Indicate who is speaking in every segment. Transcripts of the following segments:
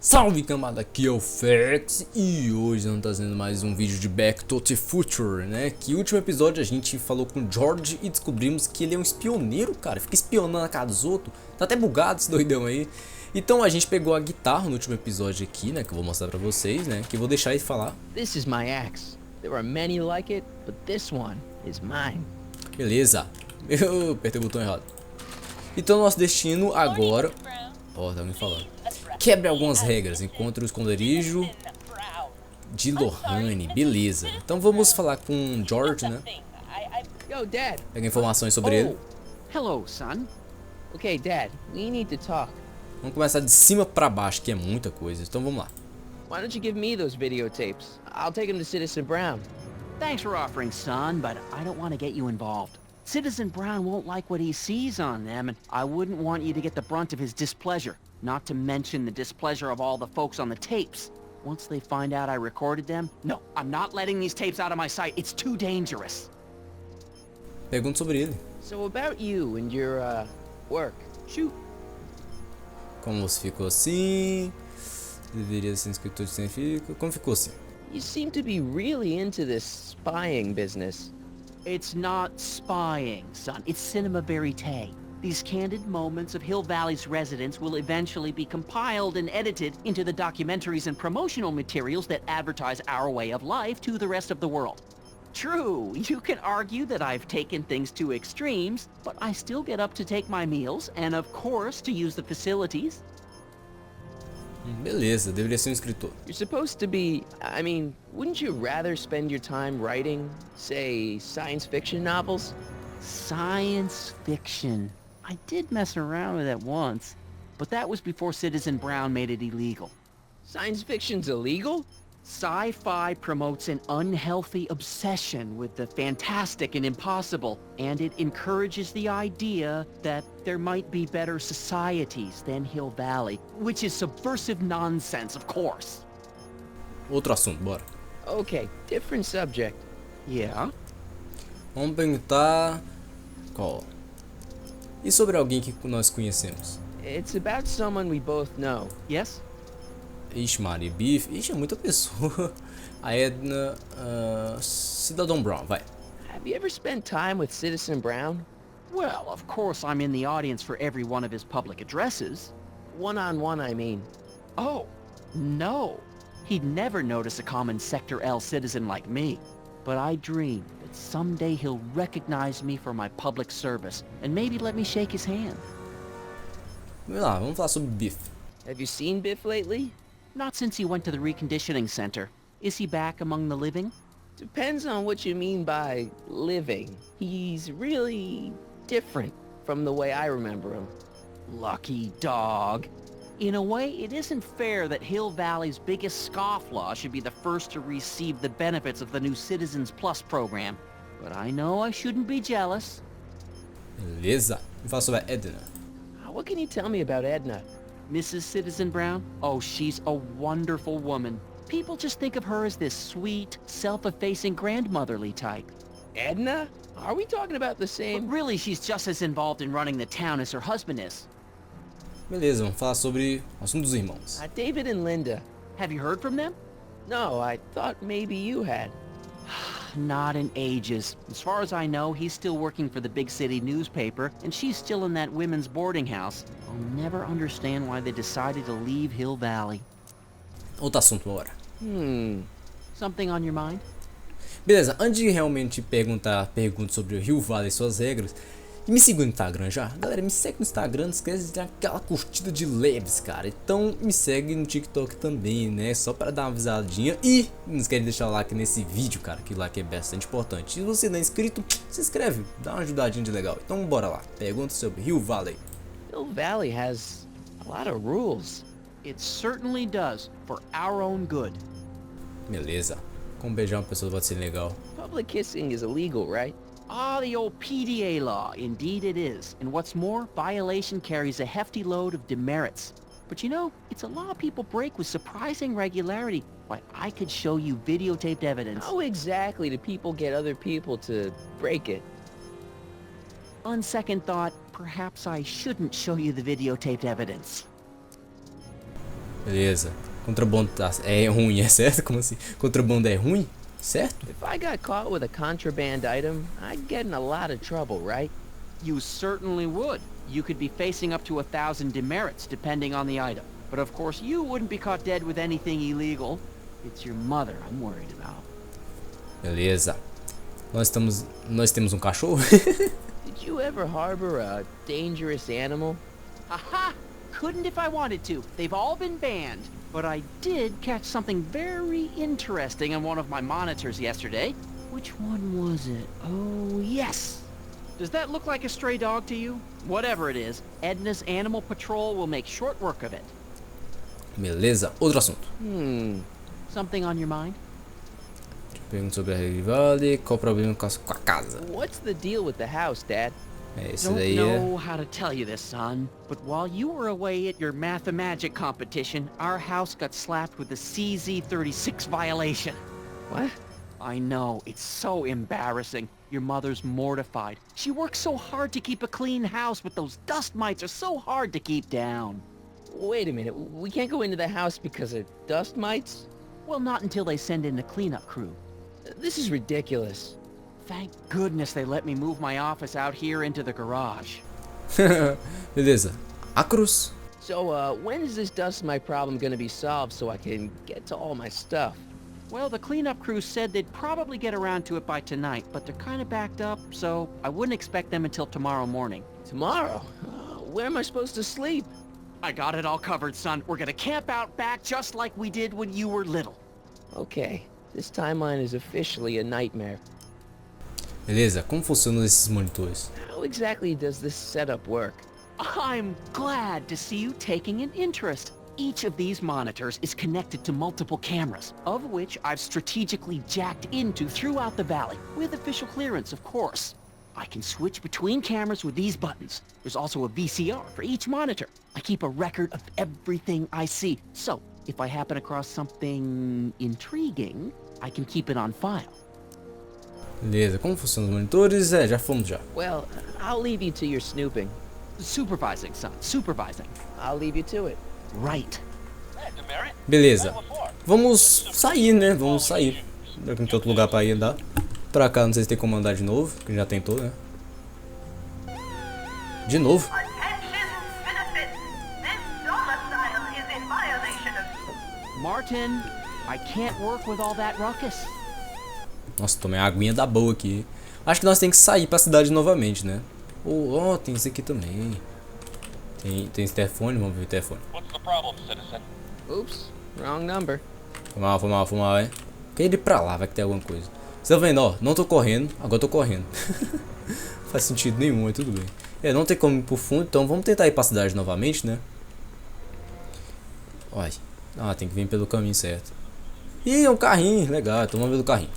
Speaker 1: Salve camada, aqui é o Fex e hoje estamos trazendo mais um vídeo de Back to the Future, né? Que no último episódio a gente falou com o George e descobrimos que ele é um espioneiro, cara. Fica espionando a casa dos outros, tá até bugado esse doidão aí. Então a gente pegou a guitarra no último episódio aqui, né? Que eu vou mostrar pra vocês, né? Que eu vou deixar ele falar.
Speaker 2: This is my axe. There are many like it, but this one is mine.
Speaker 1: Beleza, eu apertei o botão errado. Então nosso destino agora... Ó, tá me falando. Quebre algumas regras, encontre o esconderijo de Lohane, beleza. Então vamos falar com George, né?
Speaker 2: Yo, Dad.
Speaker 1: Pega informações sobre ele.
Speaker 2: Hello, son. Okay, Dad, we need to talk.
Speaker 1: Vamos começar de cima pra baixo, que é muita coisa. Então vamos lá.
Speaker 2: Why don't you give me those videotapes? I'll take them to Citizen Brown.
Speaker 3: Thanks for offering, son, but I don't want to get you involved. Citizen Brown won't like what he sees on them, and I wouldn't want you to get the brunt of his displeasure. Not to mention the displeasure of all the folks on the tapes. Once they find out I recorded them, no, I'm not letting these tapes out of my sight. It's too dangerous.
Speaker 1: Pergunta sobre ele.
Speaker 2: So about you and your, work. Shoot.
Speaker 1: Como você ficou assim? Deveria ser escritor científico. Como ficou assim?
Speaker 2: You seem to be really into this spying business.
Speaker 3: It's not spying, son. It's cinema verite. These candid moments of Hill Valley's residents will eventually be compiled and edited into the documentaries and promotional materials that advertise our way of life to the rest of the world. True, you can argue that I've taken things to extremes, but I still get up to take my meals and, of course, to use the facilities.
Speaker 1: Beleza, deveria ser um escritor.
Speaker 2: You're supposed to be, I mean, wouldn't you rather spend your time writing, say, science fiction novels?
Speaker 3: Science fiction. I did mess around with it once, but that was before Citizen Brown made it illegal.
Speaker 2: Science fiction's illegal?
Speaker 3: Sci-fi promotes an unhealthy obsession with the fantastic and impossible, and it encourages the idea that there might be better societies than Hill Valley, which is subversive nonsense, of course.
Speaker 1: Outro assunto, bora.
Speaker 2: Okay, different subject.
Speaker 3: Yeah?
Speaker 1: Vamos perguntar... Qual? E sobre alguém que nós conhecemos?
Speaker 2: It's about someone we both know.
Speaker 3: Yes?
Speaker 1: Ixi, Maria, Biff. Ixi, é muita pessoa. A Edna... Cidadão Brown, vai.
Speaker 2: Have you ever spent time with Citizen Brown?
Speaker 3: Well, of course I'm in the audience for every one of his public addresses.
Speaker 2: One-on-one, I mean.
Speaker 3: Oh, no. He'd never notice a common Sector L citizen like me. But I dream that someday he'll recognize me for my public service and maybe let me shake his hand.
Speaker 1: Vamos lá, vamos falar sobre Biff.
Speaker 2: Have you seen Biff lately?
Speaker 3: Not since he went to the reconditioning center. Is he back among the living?
Speaker 2: Depends on what you mean by living. He's really different from the way I remember him.
Speaker 3: Lucky dog. In a way, it isn't fair that Hill Valley's biggest scofflaw should be the first to receive the benefits of the new Citizens Plus program. But I know I shouldn't be jealous.
Speaker 1: Beleza. Me fala sobre a Edna.
Speaker 2: What can you tell me about Edna?
Speaker 3: Mrs. Citizen Brown? Oh, she's a wonderful woman. People just think of her as this sweet, self-effacing grandmotherly type.
Speaker 2: Edna? Are we talking about the
Speaker 3: But
Speaker 2: same?
Speaker 3: really, she's just as involved in running the town as her husband is.
Speaker 1: Beleza, vamos falar sobre o assunto dos irmãos.
Speaker 2: David and Linda.
Speaker 3: Have you heard from them?
Speaker 2: No, I thought maybe you had.
Speaker 3: Not in ages. As far as I know, he's still working for the big city newspaper, and she's still in that women's boarding house. I'll never understand why they decided to leave Hill Valley.
Speaker 1: Outro assunto agora.
Speaker 3: Something on your mind?
Speaker 1: Beleza, antes de realmente perguntar perguntas sobre o Hill Valley e suas regras, me siga no Instagram já. Galera, me segue no Instagram, não esquece de dar aquela curtida de leves, cara. Então me segue no TikTok também, né? Só para dar uma avisadinha. E não esquece de deixar o like nesse vídeo, cara, que o like é bastante importante. Se você não é inscrito, se inscreve, dá uma ajudadinha de legal. Então bora lá, pergunta sobre Hill Valley.
Speaker 2: Hill Valley has a lot of rules.
Speaker 3: It certainly does, for our own good.
Speaker 1: Beleza, como beijar uma pessoa pode ser legal.
Speaker 2: Public kissing is illegal, right?
Speaker 3: Ah, the old PDA law. Indeed it is. And what's more, violation carries a hefty load of demerits. But you know, it's a law people break with surprising regularity. Why, I could show you videotaped evidence.
Speaker 2: How exactly do people get other people to break it?
Speaker 3: On second thought, perhaps I shouldn't show you the videotaped evidence.
Speaker 1: Beleza. Contrabando é ruim, é certo? Como assim? Contrabando é ruim? Certo?
Speaker 2: If I got caught with a contraband item, I'd get in a lot of trouble, right?
Speaker 3: You certainly would. You could be facing up to 1,000 demerits depending on the item. But of course you wouldn't be caught dead with anything illegal. It's your mother I'm worried about.
Speaker 1: Beleza. Nós temos um cachorro?
Speaker 2: Did you ever harbor a dangerous animal?
Speaker 3: Aha! Couldn't if I wanted to. They've all been banned. But I did catch something very interesting on one of my monitors yesterday. Which one was it? Oh, yes! Does that look like a stray dog to you? Whatever it is, Edna's Animal Patrol will make short work of it.
Speaker 1: Beleza. Outro assunto.
Speaker 3: Something on your mind?
Speaker 1: Pergunta sobre a Rivale. Qual o problema com a casa?
Speaker 2: What's the deal with the house, Dad?
Speaker 1: Esse
Speaker 3: Don't
Speaker 1: daí
Speaker 3: know
Speaker 1: é...
Speaker 3: how to tell you this, son, but while you were away at your Mathemagic competition, our house got slapped with the CZ36 violation.
Speaker 2: What?
Speaker 3: I know, it's so embarrassing. Your mother's mortified. She works so hard to keep a clean house, but those dust mites are so hard to keep down.
Speaker 2: Wait a minute. We can't go into the house because of dust mites?
Speaker 3: Well, not until they send in the cleanup crew.
Speaker 2: This is ridiculous.
Speaker 3: Thank goodness they let me move my office out here into the garage.
Speaker 1: Beleza. A cruz.
Speaker 2: So, when is this dust mite problem gonna be solved so I can get to all my stuff?
Speaker 3: Well, the cleanup crew said they'd probably get around to it by tonight, but they're kind of backed up, so I wouldn't expect them until tomorrow morning.
Speaker 2: Tomorrow? Where am I supposed to sleep?
Speaker 3: I got it all covered, son. We're gonna camp out back just like we did when you were little.
Speaker 2: Okay, this timeline is officially a nightmare.
Speaker 1: Beleza. Como funcionam esses monitores?
Speaker 2: How exactly does this setup work?
Speaker 3: I'm glad to see you taking an interest. Each of these monitors is connected to multiple cameras, of which I've strategically jacked into throughout the valley, with official clearance, of course. I can switch between cameras with these buttons. There's also a VCR for each monitor. I keep a record of everything I see, so if I happen across something intriguing, I can keep it on file.
Speaker 1: Beleza. Como funcionam os monitores? É, já fomos já.
Speaker 2: Well, I'll leave you to your snooping.
Speaker 3: Supervising, son, supervising.
Speaker 2: I'll leave you to it.
Speaker 3: Right.
Speaker 1: Beleza. Vamos sair, né? Vamos sair. Não tem outro lugar pra ir andar. Pra cá, não sei se tem como andar de novo, que já tentou, né? De novo?
Speaker 3: Martin, I can't work with all that ruckus.
Speaker 1: Nossa, tomei a aguinha da boa aqui. Acho que nós temos que sair pra cidade novamente, né? Oh, tem isso aqui também. Tem esse telefone, vamos ver o telefone.
Speaker 4: What's the problem, citizen?
Speaker 2: Oops, wrong number.
Speaker 1: Foi mal, é? Quer ir pra lá, vai que tem alguma coisa. Você tá vendo, ó? Não tô correndo, agora tô correndo. Não faz sentido nenhum, mas tudo bem. É, não tem como ir pro fundo, então vamos tentar ir pra cidade novamente, né? Olha. Ah, tem que vir pelo caminho certo. Ih, é um carrinho, legal, então vamos ver do carrinho.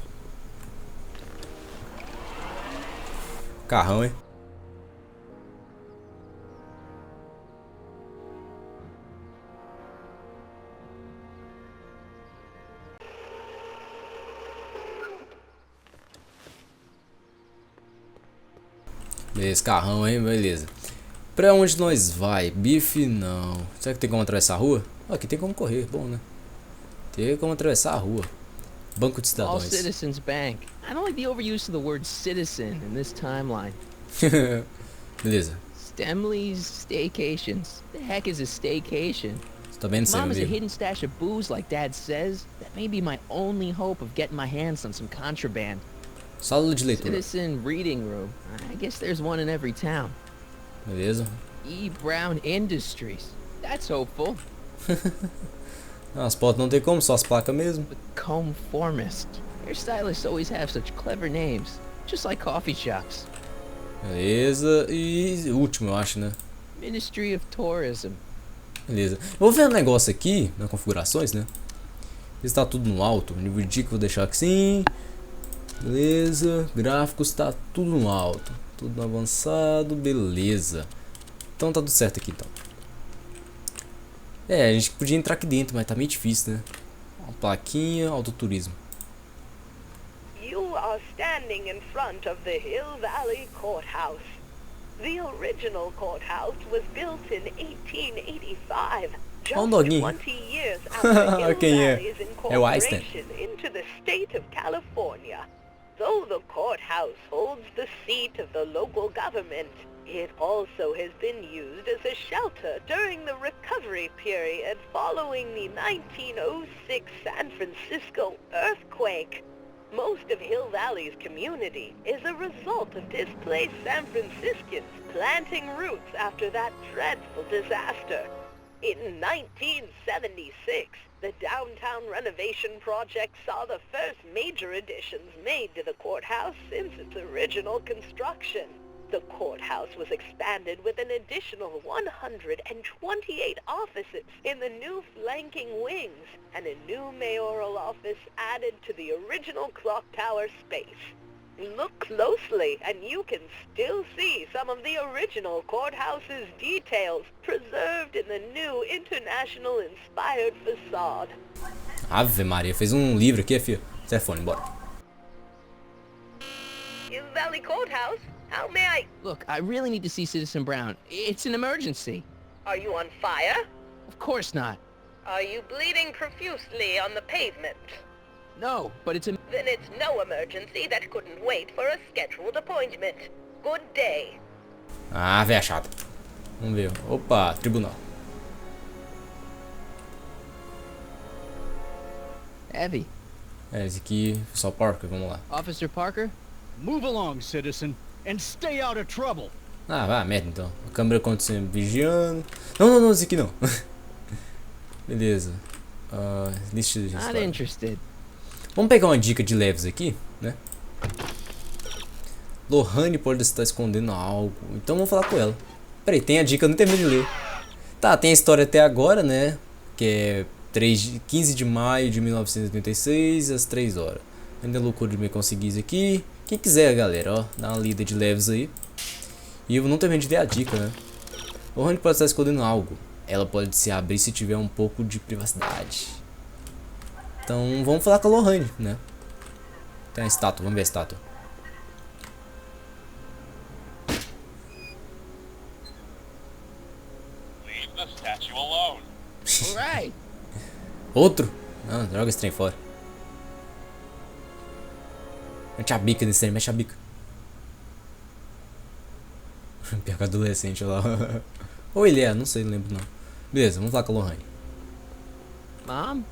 Speaker 1: Carrão, hein? Beleza, carrão, hein? Beleza. Pra onde nós vai? Bife, não. Será que tem como atravessar a rua? Oh, aqui tem como correr, bom, né? Tem como atravessar a rua. Banco de
Speaker 2: All
Speaker 1: cidadãos.
Speaker 2: Citizens Bank. I don't like the overuse of the word citizen in this timeline.
Speaker 1: Beleza.
Speaker 2: Stemley's Staycations. The heck is a staycation?
Speaker 1: Você tá vendo,
Speaker 2: Mom has a
Speaker 1: amigo?
Speaker 2: hidden stash of booze like Dad says. That may be my only hope of getting my hands on some contraband.
Speaker 1: Sala de leitura.
Speaker 2: Citizen reading room. I guess there's one in every town.
Speaker 1: Beleza.
Speaker 2: E. Brown Industries. That's hopeful.
Speaker 1: As portas não tem como, só as placas mesmo.
Speaker 2: Conformist. Hairstylists always have such clever names. Just like coffee shops.
Speaker 1: Beleza. E último, eu acho, né?
Speaker 2: Ministry of Tourism.
Speaker 1: Beleza. Eu vou ver um negócio aqui, nas configurações, né? Está tudo no alto. Nível de dica, vou deixar aqui sim. Beleza. Gráficos, está tudo no alto. Tudo no avançado, beleza. Então tá tudo certo aqui, então. É, a gente podia entrar aqui dentro, mas tá meio difícil, né? Uma plaquinha, autoturismo.
Speaker 5: You are standing in front of the Hill Valley Courthouse. The original courthouse was built in 1885
Speaker 1: Ó um
Speaker 5: Just
Speaker 1: doguinho.
Speaker 5: 20 years after
Speaker 1: Quem
Speaker 5: Hill
Speaker 1: é?
Speaker 5: Valley's
Speaker 1: É o Einstein.
Speaker 5: incorporation into the state of California, though the courthouse holds the seat of the local government, it also has been used as a shelter during the recovery period following the 1906 San Francisco earthquake. Most of Hill Valley's community is a result of displaced San Franciscans planting roots after that dreadful disaster. In 1976, the downtown renovation project saw the first major additions made to the courthouse since its original construction. The courthouse was expanded with an additional 128 offices in the new flanking wings, and a new mayoral office added to the original clock tower space. Look closely, and you can still see some of the original courthouse's details preserved in the new international-inspired facade.
Speaker 1: Ave Maria, fez um livro aqui, filho. Telefone, bora.
Speaker 5: Hill Valley Courthouse? How may I...
Speaker 2: Look, I really need to see Citizen Brown. It's an emergency.
Speaker 5: Are you on fire?
Speaker 2: Of course not.
Speaker 5: Are you bleeding profusely on the pavement?
Speaker 2: No, but it's a...
Speaker 5: Then it's no emergency that couldn't wait for a scheduled appointment. Good day.
Speaker 1: Ah, véia chata. Vamos ver. Opa, tribunal.
Speaker 2: Heavy.
Speaker 1: É, esse aqui, só Parker, vamos lá.
Speaker 2: Officer Parker?
Speaker 4: Move along, citizen, and stay out of trouble.
Speaker 1: Ah, vai, merda então. A câmera acontecendo, vigiando. Não, esse aqui não. Beleza. Lista de
Speaker 2: Not
Speaker 1: história.
Speaker 2: interested.
Speaker 1: Vamos pegar uma dica de leves aqui, né? Lohane pode estar escondendo algo. Então vamos falar com ela. Peraí, tem a dica, eu não terminei de ler. Tá, tem a história até agora, né? Que é 15 de maio de 1986, às 3 horas. Ainda é loucura de me conseguir isso aqui. Quem quiser, galera, ó, dá uma lida de leves aí. E eu não terminei de ler a dica, né? Lohane pode estar escondendo algo. Ela pode se abrir se tiver um pouco de privacidade. Então vamos falar com a Lohane, né? Tem a estátua, vamos ver a estátua.
Speaker 6: Leave the statue alone.
Speaker 2: All right.
Speaker 1: Outro? Não, joga esse trem fora. Mete a bica nesse trem, mexe a bica. Pior que adolescente lá. Ou ele é, não sei, não lembro não. Beleza, vamos falar com a Lohane.
Speaker 2: Mom?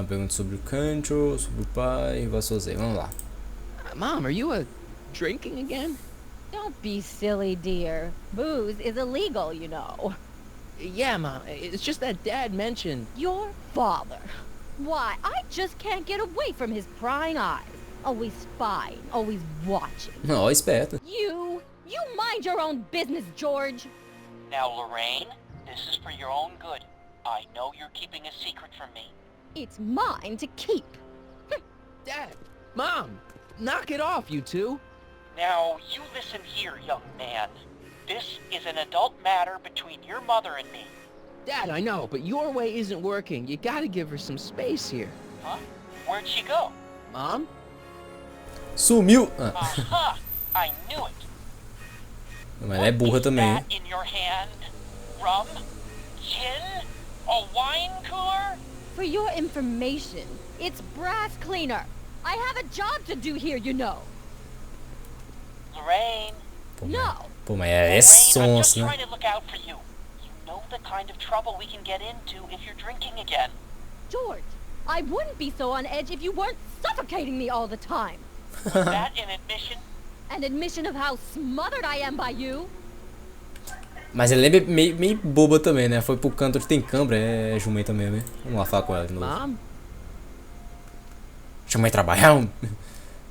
Speaker 1: Pergunta sobre o Control, sobre o pai, Vassouzei. Vamos lá.
Speaker 2: Mom, are you drinking again?
Speaker 7: Don't be silly, dear. Booze is illegal, you know.
Speaker 2: Yeah, Mom. It's just that Dad mentioned...
Speaker 7: Your father. Why, I just can't get away from his prying eyes. Always spying, always watching.
Speaker 1: Ó, esperto.
Speaker 7: You mind your own business, George.
Speaker 8: Now, Lorraine, this is for your own good. I know you're keeping a secret from me.
Speaker 7: It's mine to keep.
Speaker 2: Dad! Mom! Knock it off, you two!
Speaker 8: Now, you listen here, young man. This is an adult matter between your mother and me.
Speaker 2: Dad, I know, but your way isn't working. You gotta give her some space here.
Speaker 8: Huh? Where'd she go?
Speaker 2: Mom?
Speaker 1: Sumiu!
Speaker 8: Aha! I knew it.
Speaker 1: Mas ela é burra
Speaker 8: What is
Speaker 1: também, hein?
Speaker 8: that in your hand? Rum? Gin? A wine cooler?
Speaker 7: For your information, it's brass cleaner. I have a job to do here, you know.
Speaker 8: Lorraine.
Speaker 7: No.
Speaker 1: Pô, mas é
Speaker 8: Lorraine, I'm just
Speaker 1: sonsa, né?
Speaker 8: trying to look out for you. You know the kind of trouble we can get into if you're drinking again.
Speaker 7: George, I wouldn't be so on edge if you weren't suffocating me all the time.
Speaker 8: Was that an admission?
Speaker 7: An admission of how smothered I am by you.
Speaker 1: Mas ela é meio boba também, né? Foi pro canto onde tem câmera, é jumenta mesmo, hein? Vamos lá falar com ela de novo.
Speaker 2: Mom?
Speaker 1: Deixa a mãe trabalhar.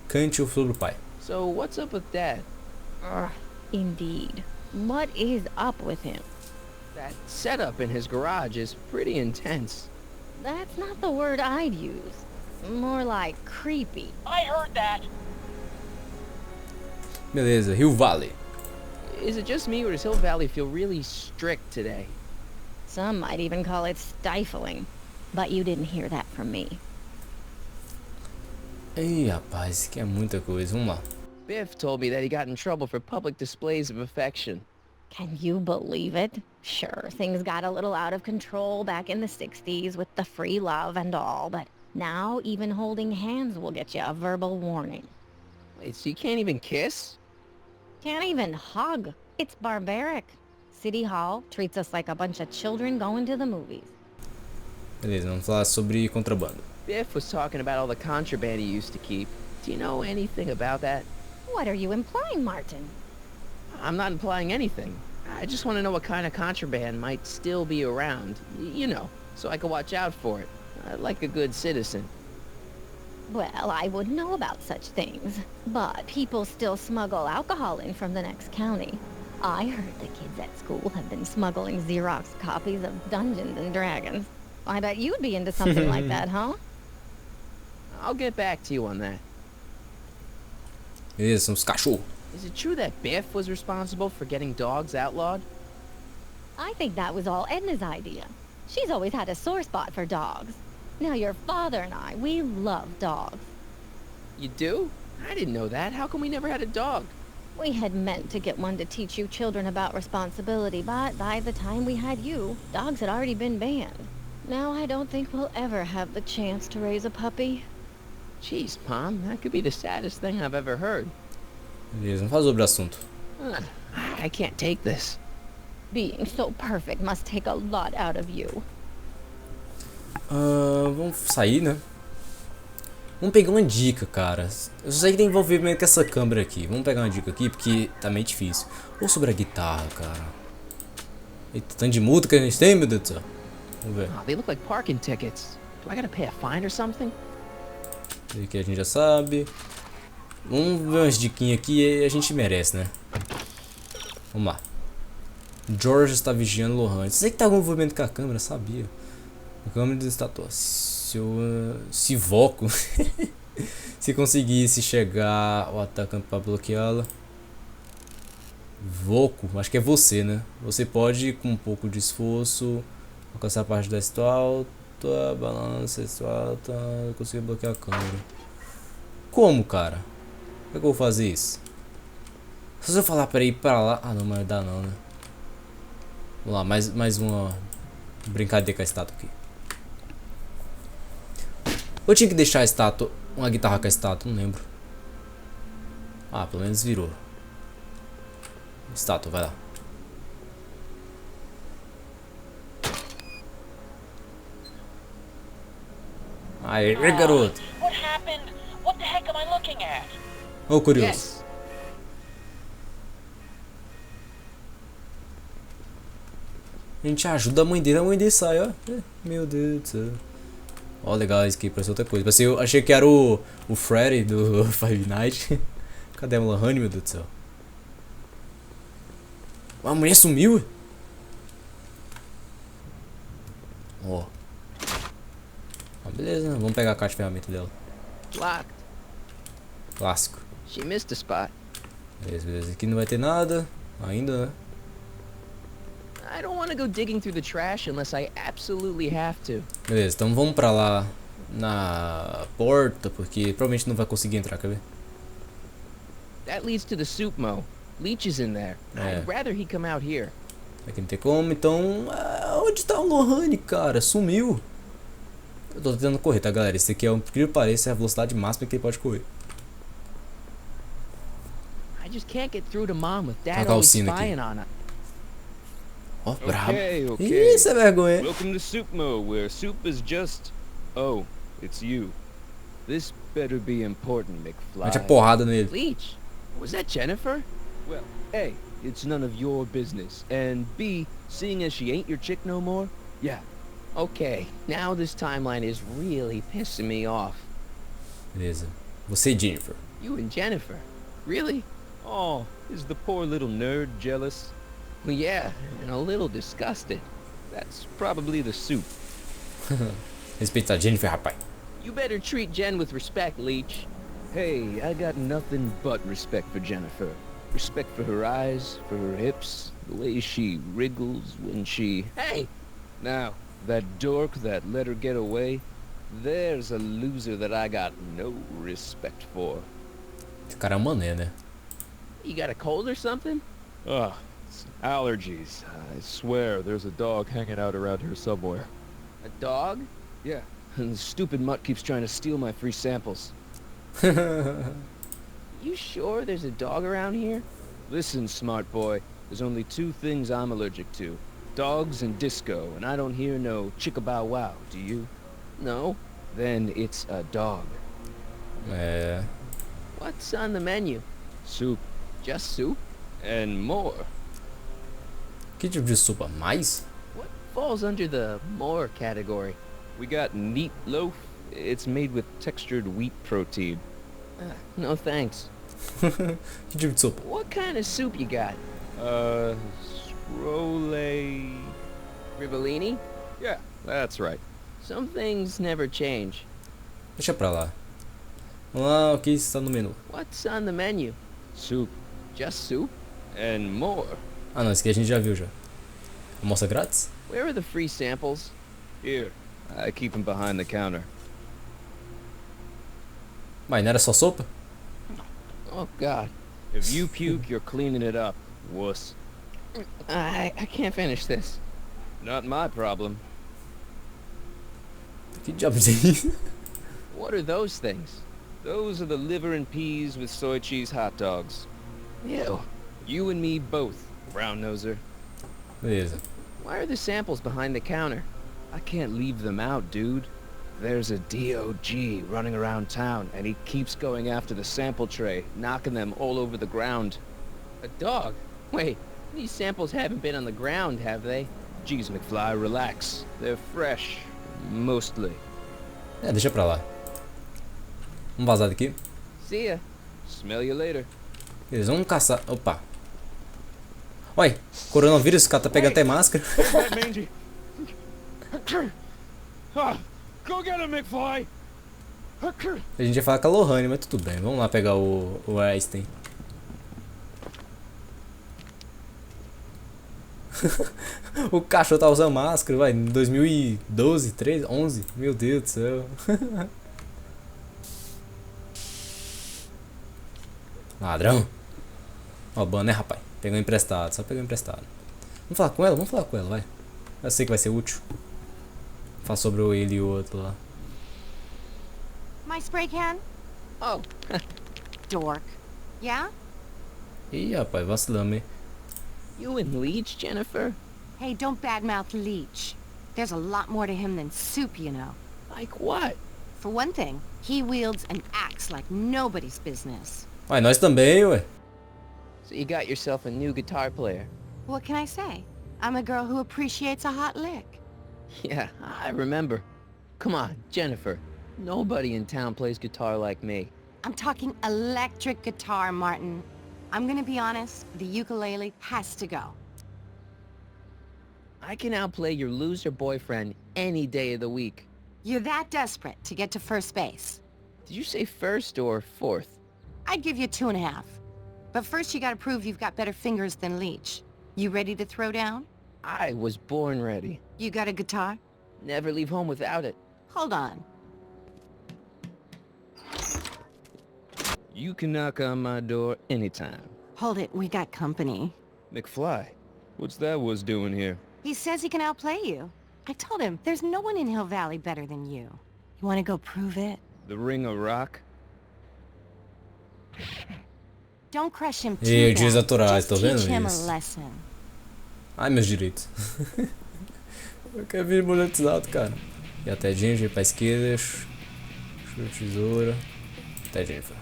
Speaker 1: Cante o sobre o pai.
Speaker 2: So, what's up with Dad?
Speaker 7: Indeed. What is up with him?
Speaker 2: That setup in his garage is pretty intense.
Speaker 7: That's not the word I'd use. More like creepy.
Speaker 8: I heard that.
Speaker 1: Beleza, Hill Valley.
Speaker 2: Is it just me, or does Hill Valley feel really strict today?
Speaker 7: Some might even call it stifling. But you didn't hear that from me.
Speaker 1: Ih, rapaz, que é muita coisa. Vamos lá.
Speaker 2: Biff told me that he got in trouble for public displays of affection.
Speaker 7: Can you believe it? Sure, things got a little out of control back in the 60s with the free love and all, but now even holding hands will get you a verbal warning.
Speaker 2: Wait, so you can't even kiss?
Speaker 7: Can't even hug. It's barbaric. City Hall treats us like a bunch of children going to the movies.
Speaker 1: Beleza, vamos falar sobre contrabando.
Speaker 2: Biff was talking about all the contraband he used to keep. Do you know anything about that?
Speaker 7: What are you implying, Martin?
Speaker 2: I'm not implying anything. I just want to know what kind of contraband might still be around. You know, so I can watch out for it. Like a good citizen.
Speaker 7: Well, I wouldn't know about such things, but people still smuggle alcohol in from the next county. I heard the kids at school have been smuggling Xerox copies of Dungeons and Dragons. I bet you'd be into something like that, huh?
Speaker 2: I'll get back to you on that.
Speaker 1: Beleza, são os cachorros.
Speaker 2: Is it true that Biff was responsible for getting dogs outlawed?
Speaker 7: I think that was all Edna's idea. She's always had a sore spot for dogs. Now your father and I, we love dogs.
Speaker 2: You do? I didn't know that. How come we never had a dog?
Speaker 7: We had meant to get one to teach you children about responsibility, but by the time we had you, dogs had already been banned. Now I don't think we'll ever have the chance to raise a puppy.
Speaker 2: Jeez, Mom, that could be the saddest thing I've ever heard.
Speaker 1: Beleza, vamos falar sobre o assunto.
Speaker 2: I can't take this.
Speaker 7: Being so perfect must take a lot out of you.
Speaker 1: Vamos sair, né? Vamos pegar uma dica, cara. Eu só sei que tem envolvimento com essa câmera aqui. Vamos pegar uma dica aqui, porque tá meio difícil. Ou sobre a guitarra, cara. Eita, tanto de multa que a gente tem, meu Deus do céu. Vamos ver.
Speaker 2: Oh, they look like parking tickets. Do I gotta pay a fine or something?
Speaker 1: Isso aqui a gente já sabe. Vamos ver umas diquinhas aqui e a gente merece, né? Vamos lá. George está vigiando Lohan. Sei que tá algum envolvimento com a câmera, sabia. A câmera do estátua. Se Voco se conseguisse chegar ao atacante para bloqueá-la. Voco, acho que é você, né? Você pode, com um pouco de esforço, alcançar a parte da estátua alta, balança, estátua alta, conseguir bloquear a câmera. Como, cara? Como é que eu vou fazer isso? Se eu falar para ir para lá... Ah, não, mas dá não, né? Vamos lá, mais uma brincadeira com a estátua aqui. Eu tinha que deixar a estátua, uma guitarra com a estátua, não lembro. Ah, pelo menos virou. Estátua, vai lá. Aê, garoto.
Speaker 8: What happened? What the heck am I looking at?
Speaker 1: Ô, curioso.
Speaker 2: Yes.
Speaker 1: A gente ajuda a mãe dele sai, ó. Meu Deus do céu. Ó, legal, isso aqui parece outra coisa. Eu achei que era o Freddy do Five Nights. Cadê a Lohane, meu Deus do céu? A mulher sumiu? Ó. Beleza, vamos pegar a caixa de ferramenta dela.
Speaker 2: Locked.
Speaker 1: Clássico.
Speaker 2: She missed a spot.
Speaker 1: Beleza. Aqui não vai ter nada. Ainda, né?
Speaker 2: I don't want to go digging through the trash unless I absolutely have to.
Speaker 1: Beleza, então vamos pra lá na porta, porque provavelmente não vai conseguir entrar, quer ver?
Speaker 2: That leads to the soup mo. Leech is in there.
Speaker 1: É.
Speaker 2: I'd rather he come out here.
Speaker 1: Aqui não tem como, então... onde tá o Lohane, cara? Sumiu. Eu tô tentando correr, tá, galera? Esse aqui é, por que pareça, é a velocidade máxima que ele pode correr.
Speaker 2: I just can't get through to Mom with Dad
Speaker 1: Tacar o
Speaker 2: always
Speaker 1: sino aqui.
Speaker 2: spying on her.
Speaker 1: Ó, brabo.
Speaker 9: Okay.
Speaker 1: Ih, isso é vergonha.
Speaker 9: Welcome to Soupmo, where soup is just... Oh, it's you. This better be important, McFly.
Speaker 1: Mete a porrada nele.
Speaker 2: Leech, was that Jennifer?
Speaker 9: Well, A, it's none of your business. And B, seeing as she ain't your chick no more, yeah.
Speaker 2: Okay, now this timeline is really pissing me off.
Speaker 1: Beleza. Você e Jennifer.
Speaker 2: You and Jennifer? Really?
Speaker 9: Oh, is the poor little nerd jealous?
Speaker 2: Well, yeah, and a little disgusted.
Speaker 9: That's probably the soup.
Speaker 1: Respeita a Jennifer, rapaz.
Speaker 2: You better treat Jen with respect, Leech.
Speaker 9: Hey, I got nothing but respect for Jennifer. Respect for her eyes, for her hips, the way she wriggles when she...
Speaker 2: Hey!
Speaker 9: Now, that dork that let her get away, there's a loser that I got no respect for.
Speaker 1: Esse cara é um mané, né?
Speaker 2: You got a cold or something?
Speaker 9: Ugh, Allergies. I swear there's a dog hanging out around here somewhere.
Speaker 2: A dog?
Speaker 9: Yeah, and the stupid mutt keeps trying to steal my free samples.
Speaker 2: You sure there's a dog around here?
Speaker 9: Listen, smart boy, there's only two things I'm allergic to. Dogs and disco, and I don't hear no chicka-bow wow, do you?
Speaker 2: No.
Speaker 9: Then it's a dog.
Speaker 1: É.
Speaker 2: What's on the menu?
Speaker 9: Soup.
Speaker 2: Just soup?
Speaker 9: And more.
Speaker 1: Que tipo de sopa? Mais?
Speaker 2: What falls under the more category?
Speaker 9: We got neat loaf. It's made with textured wheat protein.
Speaker 2: No thanks.
Speaker 1: Que tipo de sopa?
Speaker 2: What kind of soup you got?
Speaker 9: Scrole...
Speaker 2: Rivellini?
Speaker 9: Yeah, that's right.
Speaker 2: Some things never change.
Speaker 1: Deixa pra lá. Vamos lá, o que está no menu?
Speaker 2: What's on the menu?
Speaker 9: Soup.
Speaker 2: Just soup?
Speaker 9: And more.
Speaker 1: Ah não, esse aqui a gente já viu já. Almoça grátis?
Speaker 2: Where are the free samples?
Speaker 9: Here. I keep them behind the counter.
Speaker 1: Mas não era só sopa?
Speaker 2: Oh, God.
Speaker 9: If you puke, you're cleaning it up, wuss.
Speaker 2: I can't finish this.
Speaker 9: Not my problem.
Speaker 1: Que diabo é isso?
Speaker 2: What are those things?
Speaker 9: Those are the liver and peas with soy cheese hot dogs.
Speaker 2: Ew.
Speaker 9: You and me both, brown noser.
Speaker 1: Beleza.
Speaker 2: Why are the samples behind the counter?
Speaker 9: I can't leave them out, dude. There's a DOG running around town, and he keeps going after the sample tray, knocking them all over the ground.
Speaker 2: A dog? Wait, these samples haven't been on the ground, have they?
Speaker 9: Jeez, McFly, relax. They're fresh. Mostly.
Speaker 1: É, deixa pra lá. Vamos vazar daqui.
Speaker 2: See ya.
Speaker 9: Smell you later.
Speaker 1: Eles vão caçar. Opa. Oi, coronavírus, o cara tá pegando até máscara.
Speaker 4: That mangy. Go get him, McFly.
Speaker 1: A gente ia falar com a Lohane, mas tudo bem. Vamos lá pegar o Einstein. O cachorro tá usando máscara, vai, em 2012, 13, 11. Meu Deus do céu. Ladrão. Ó, banner, rapaz. Pegou emprestado, só pegou emprestado. Vamos falar com ela, vai. Eu sei que vai ser útil. Falar sobre ele e o outro lá.
Speaker 10: My spray can?
Speaker 2: Oh,
Speaker 10: Dork. Yeah?
Speaker 1: Ih, rapaz, vacilamos, hein?
Speaker 2: you and Leech, Jennifer?
Speaker 10: Hey, don't badmouth Leech. There's a lot more to him than soup, you know.
Speaker 2: Like what?
Speaker 10: For one thing, he wields an axe like nobody's business.
Speaker 1: Ué, nós também, ué.
Speaker 2: So you got yourself a new guitar player.
Speaker 10: What can I say? I'm a girl who appreciates a hot lick.
Speaker 2: Yeah, I remember. Come on, Jennifer. Nobody in town plays guitar like me.
Speaker 10: I'm talking electric guitar, Martin. I'm gonna be honest, the ukulele has to go.
Speaker 2: I can outplay your loser boyfriend any day of the week.
Speaker 10: You're that desperate to get to first base.
Speaker 2: Did you say first or fourth?
Speaker 10: I'd give you 2.5. But first you gotta prove you've got better fingers than Leech. You ready to throw down?
Speaker 2: I was born ready.
Speaker 10: You got a guitar?
Speaker 2: Never leave home without it.
Speaker 10: Hold on.
Speaker 9: You can knock on my door anytime.
Speaker 10: Hold it, we got company.
Speaker 9: McFly, what's that was doing here?
Speaker 10: He says he can outplay you. I told him, there's no one in Hill Valley better than you. You wanna go prove it?
Speaker 9: The Ring of Rock?
Speaker 10: Don't crush him too
Speaker 1: E direitos
Speaker 10: bad.
Speaker 1: autorais,
Speaker 10: Just
Speaker 1: tô vendo
Speaker 10: teach him
Speaker 1: isso.
Speaker 10: a lesson.
Speaker 1: Ai, meus direitos. Eu quero vir monetizado, cara. E até Ginger pra esquerda. Chute, tesoura. Até Jennifer.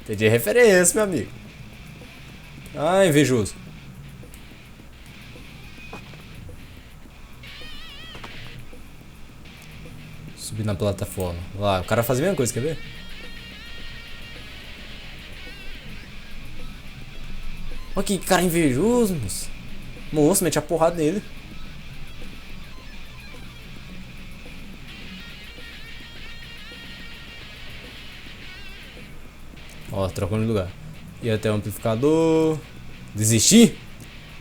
Speaker 1: Entendi a referência, meu amigo. Ah, invejoso. Subir na plataforma. Lá, o cara faz a mesma coisa, quer ver? Olha que cara invejoso, moço. Moço, mete a porrada nele. Ó, trocando de lugar. E até o amplificador. Desistir?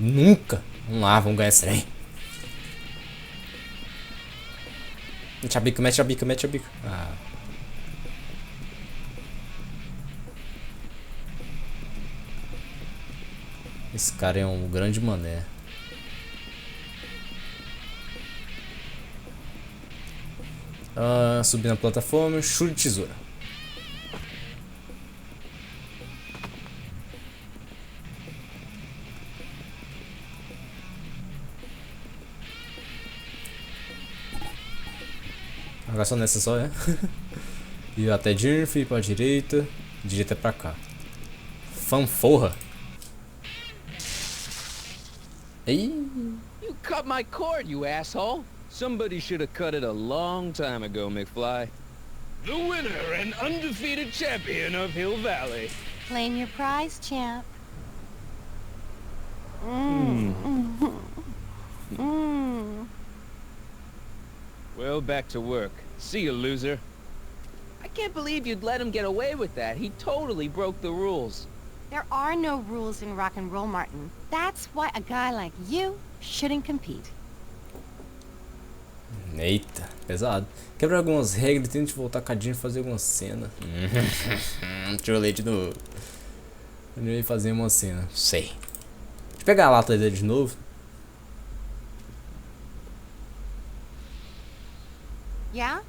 Speaker 1: Nunca. Vamos lá, vamos ganhar esse trem. Mete a bica, mete a bica, mete a bica. Ah. Esse cara é um grande mané. Subir na plataforma, chute de tesoura. Agora só nessa só, é? E até Dirf, pra direita. Direita é pra cá. Fanforra. Ei.
Speaker 9: You cut my cord, you asshole! Somebody should have cut it a long time ago, McFly.
Speaker 4: The winner and undefeated champion of Hill Valley.
Speaker 10: Claim your prize, champ.
Speaker 9: Well, back to work. See you, loser.
Speaker 2: I can't believe you'd let him get away with that. He totally broke the rules.
Speaker 10: There are no rules in rock and roll, Martin. That's why a guy like you shouldn't compete.
Speaker 1: Eita, pesado. Quebra algumas regras e tente voltar com a Jean e fazer alguma cena. Trolei de novo. Eu ia fazer uma cena. Sei. Deixa eu pegar a lata dele de novo.
Speaker 10: Yeah?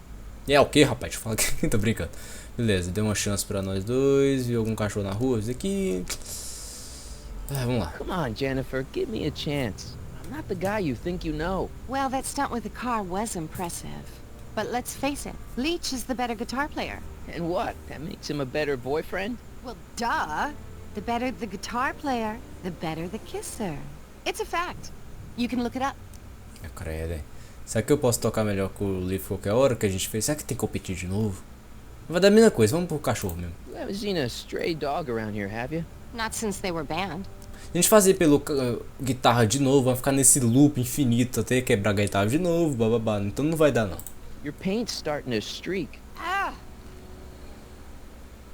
Speaker 1: É o que, rapaz? Fala que tô brincando. Beleza, deu uma chance pra nós dois. Viu algum cachorro na rua? Esse aqui. Vamos lá.
Speaker 2: Come on, Jennifer, give me a chance. I'm not the guy you think you know.
Speaker 10: Well, that stunt with the car was impressive. But let's face it, Leach is the better guitar player.
Speaker 2: And what? That makes him a better boyfriend?
Speaker 10: Well, duh. The better the guitar player, the better the kisser. It's a fact. You can look it up.
Speaker 1: Credo, hein? Será que eu posso tocar melhor com o Leaf qualquer hora que a gente fez? Será que tem que competir de novo? Vai dar a mesma coisa, vamos pro cachorro mesmo.
Speaker 2: You haven't seen a stray dog around here, have you?
Speaker 10: Not since they were banned.
Speaker 1: A gente fazer pelo guitarra de novo, vai ficar nesse loop infinito até quebrar a guitarra de novo, bababá. Então não vai dar não.
Speaker 2: Your paint's starting to streak.
Speaker 10: Ah!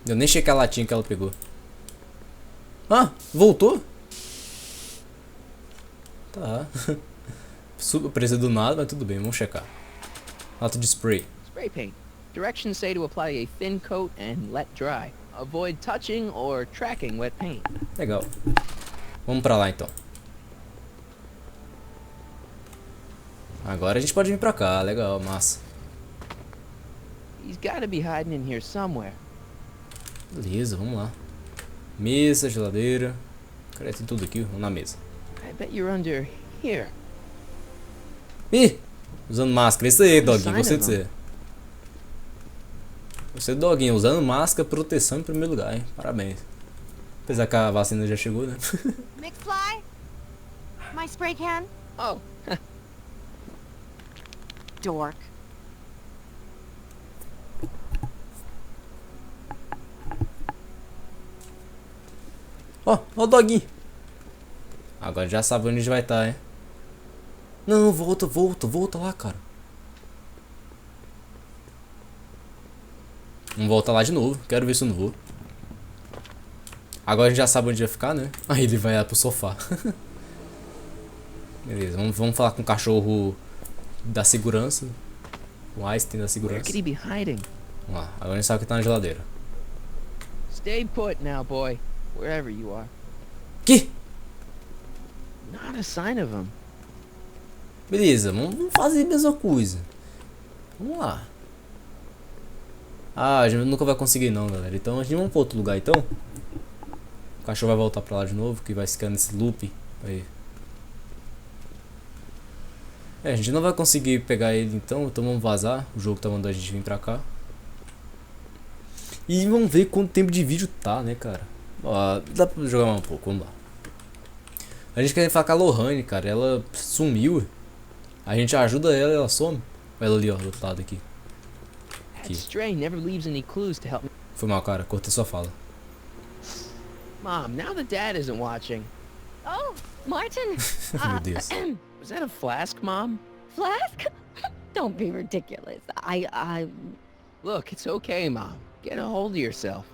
Speaker 1: Eu nem chequei a latinha que ela pegou. Ah, voltou? Tá. Surpresa do nada, mas tudo bem, vamos checar. Lata de spray.
Speaker 2: Spray paint. Directions say to apply a thin coat and let dry. Avoid touching or tracking wet paint.
Speaker 1: Legal. Vamos pra lá então. Agora a gente pode vir pra cá, legal, massa.
Speaker 2: He's gotta be hiding in here somewhere.
Speaker 1: Beleza, vamos lá. Mesa, geladeira. Cara, tem tudo aqui, vamos na mesa.
Speaker 2: I bet you're under here.
Speaker 1: Ih! Usando máscara, isso aí, doguinho, gostei de você. Você, doguinho, usando máscara, proteção em primeiro lugar, hein? Parabéns. Apesar que a vacina já chegou, né?
Speaker 10: McFly? My spray can?
Speaker 2: Oh.
Speaker 10: Dork.
Speaker 1: Ó, ó o doguinho. Agora já sabe onde a gente vai estar, hein? Não, volta lá, cara. Vamos voltar lá de novo. Quero ver se eu não vou. Agora a gente já sabe onde vai ficar, né? Aí ele vai lá pro sofá. Beleza, vamos falar com o cachorro da segurança. O Einstein da
Speaker 2: Where
Speaker 1: segurança.
Speaker 2: could he be hiding?
Speaker 1: Vamos lá, agora a gente sabe que tá na geladeira.
Speaker 2: Stay put now, boy. Wherever you are.
Speaker 1: Que?
Speaker 2: Not a sign of him.
Speaker 1: Beleza, vamos fazer a mesma coisa. Vamos lá. Ah, a gente nunca vai conseguir não, galera. Então a gente vamos pra outro lugar então. O cachorro vai voltar pra lá de novo, que vai ficar nesse loop. Aí. A gente não vai conseguir pegar ele então vamos vazar. O jogo tá mandando a gente vir pra cá. E vamos ver quanto tempo de vídeo tá, né, cara. Ó, dá pra jogar mais um pouco, vamos lá. A gente quer falar com a Lohane, cara. Ela sumiu. A gente ajuda ela, ela some. Ela ali, ó, do outro lado aqui.
Speaker 2: That stray never leaves any clues to help me.
Speaker 1: Foi mal, cara. Cortei sua fala.
Speaker 2: Mom, now that Dad isn't watching.
Speaker 7: Oh, Martin.
Speaker 1: Meu Deus.
Speaker 2: Was that a flask, Mom?
Speaker 7: Flask? Don't be ridiculous.
Speaker 2: Look, it's okay, Mom. Get a hold of yourself.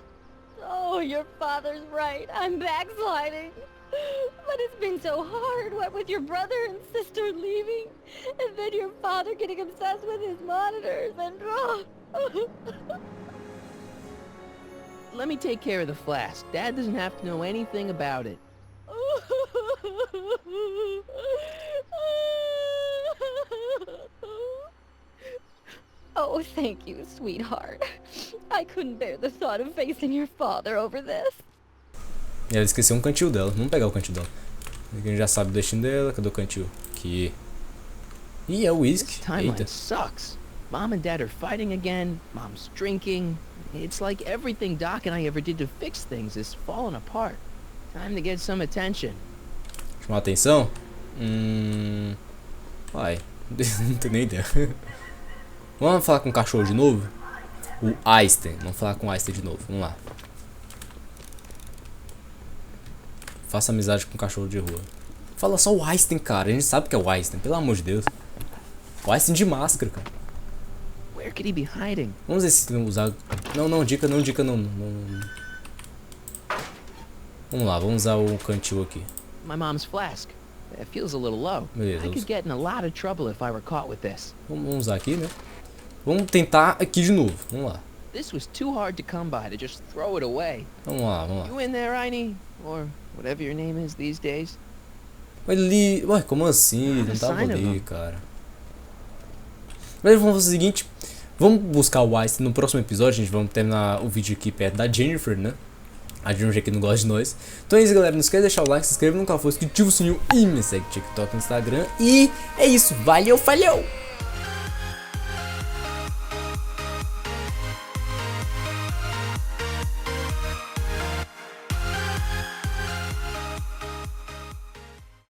Speaker 7: Oh, your father's right. I'm backsliding. But it's been so hard, what with your brother and sister leaving, and then your father getting obsessed with his monitors, and
Speaker 2: Let me take care of the flask. Dad doesn't have to know anything about it.
Speaker 7: Oh, thank you, sweetheart. I couldn't bear the thought of facing your father over this.
Speaker 1: E ela esqueceu um cantil dela. Vamos pegar o cantil dela. A gente já sabe o destino dela. Cadê o cantil? Aqui. Ih, é o whisky.
Speaker 2: Timeline
Speaker 1: Eita.
Speaker 2: sucks. Mom and Dad are fighting again. Mom's drinking. It's like everything Doc and I ever did to fix things is falling apart. Time to get some attention.
Speaker 1: Chamar atenção? Vai. Não tenho nem ideia. Vamos falar com o cachorro de novo? O Einstein. Vamos falar com o Einstein de novo. Vamos lá. Faça amizade com o cachorro de rua. Fala só o Einstein, cara. A gente sabe que é o Einstein, pelo amor de Deus. O Einstein de máscara, cara.
Speaker 2: Where could he be hiding?
Speaker 1: Vamos ver se usar. Não, dica não. Vamos lá, vamos usar o cantil aqui.
Speaker 2: My mom's flask. It feels a little low.
Speaker 1: Beleza.
Speaker 2: I could get in a lot of trouble if I were caught with this.
Speaker 1: Vamos usar aqui, né? Vamos tentar aqui de novo. Vamos lá.
Speaker 2: This was too hard to come by to just throw it away.
Speaker 1: Vamos lá.
Speaker 2: You in there, Einie? Or whatever your name is these days?
Speaker 1: Ele... Ué, como assim? Não tava ali, cara. Mas vamos fazer o seguinte. Vamos buscar o Einstein no próximo episódio. A gente vamos terminar o vídeo aqui perto da Jennifer, né? A Jennifer aqui não gosta de nós. Então é isso, galera. Não esquece de deixar o like, se inscreve no canal, ativa o sininho e me segue no TikTok, no Instagram. E é isso. Valeu, falhou!